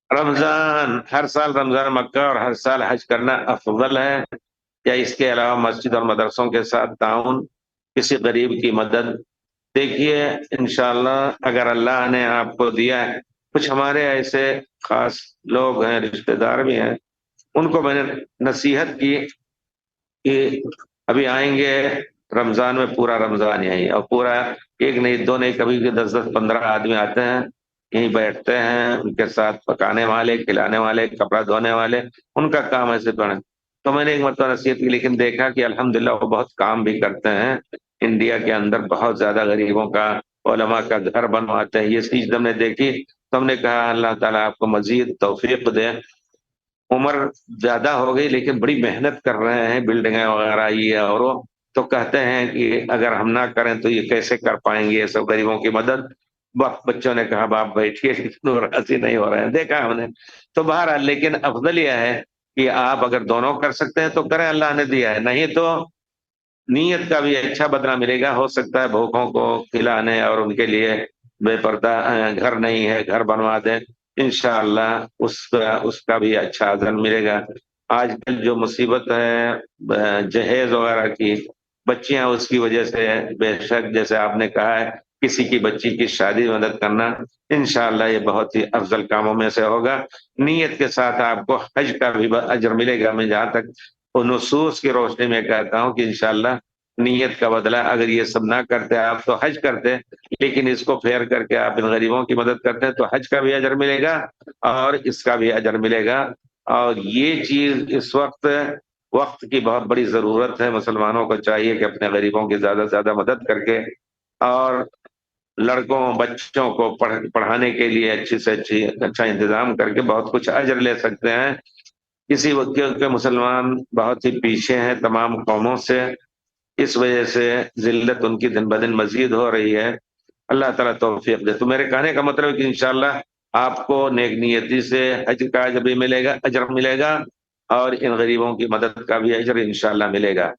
رمضان ہر سال رمضان مکہ اور ہر سال حج کرنا افضل ہے، یا اس کے علاوہ مسجد اور مدرسوں کے ساتھ تعاون، کسی غریب کی مدد؟ دیکھیے، انشاءاللہ اگر اللہ نے آپ کو دیا ہے، کچھ ہمارے ایسے خاص لوگ ہیں، رشتہ دار بھی ہیں، ان کو میں نے نصیحت کی کہ ابھی آئیں گے رمضان میں، پورا رمضان یہیں، اور پورا ایک نہیں دو نہیں، کبھی بھی 10 10 15 آدمی آتے ہیں، یہیں بیٹھتے ہیں، ان کے ساتھ پکانے والے، کھلانے والے، کپڑا دھونے والے، ان کا کام ایسے پڑے. تو میں نے ایک مرتبہ نصیحت کی، لیکن دیکھا کہ الحمدللہ وہ بہت کام بھی کرتے ہیں. انڈیا کے اندر بہت زیادہ غریبوں کا، علماء کا گھر بنواتے ہیں. یہ چیز ہم نے دیکھی تو ہم نے کہا اللہ تعالیٰ آپ کو مزید توفیق دے. عمر زیادہ ہو گئی لیکن بڑی محنت کر رہے ہیں، بلڈنگیں وغیرہ یہ اور وہ. تو کہتے ہیں کہ اگر ہم نہ کریں تو یہ کیسے کر پائیں گے یہ سب غریبوں کی مدد. بچوں نے کہا باپ بیٹھیے، راضی نہیں ہو رہے ہیں، دیکھا ہم نے. تو بہرحال لیکن افضل یہ ہے کہ آپ اگر دونوں کر سکتے ہیں تو کریں، اللہ نے دیا ہے. نہیں تو نیت کا بھی اچھا بدلہ ملے گا. ہو سکتا ہے بھوکوں کو کھلانے اور ان کے لیے بے پردہ گھر نہیں ہے، گھر بنوا دیں. انشاءاللہ اس کا بھی اچھا اجر ملے گا. آج کل جو مصیبت ہے جہیز وغیرہ کی، بچیاں اس کی وجہ سے، بے شک جیسے آپ نے کہا ہے، کسی کی بچی کی شادی میں مدد کرنا، انشاءاللہ یہ بہت ہی افضل کاموں میں سے ہوگا. نیت کے ساتھ آپ کو حج کا بھی اجر ملے گا. میں جہاں تک نصوص کی روشنی میں کہتا ہوں کہ انشاءاللہ نیت کا بدلہ، اگر یہ سب نہ کرتے آپ تو حج کرتے، لیکن اس کو پھیر کر کے آپ ان غریبوں کی مدد کرتے ہیں تو حج کا بھی اجر ملے گا اور اس کا بھی اجر ملے گا. اور یہ چیز اس وقت کی بہت بڑی ضرورت ہے. مسلمانوں کو چاہیے کہ اپنے غریبوں کی زیادہ سے زیادہ مدد کر کے، اور لڑکوں بچوں کو پڑھانے کے لیے اچھا انتظام کر کے بہت کچھ اجر لے سکتے ہیں. اسی وقت کے مسلمان بہت ہی پیچھے ہیں تمام قوموں سے، اس وجہ سے ذلت ان کی دن بدن مزید ہو رہی ہے. اللہ تعالیٰ توفیق دے. تو میرے کہنے کا مطلب ہے کہ انشاءاللہ آپ کو نیک نیتی سے حج کا اجر بھی ملے گا، اجر ملے گا، اور ان غریبوں کی مدد کا بھی اجر انشاءاللہ ملے گا.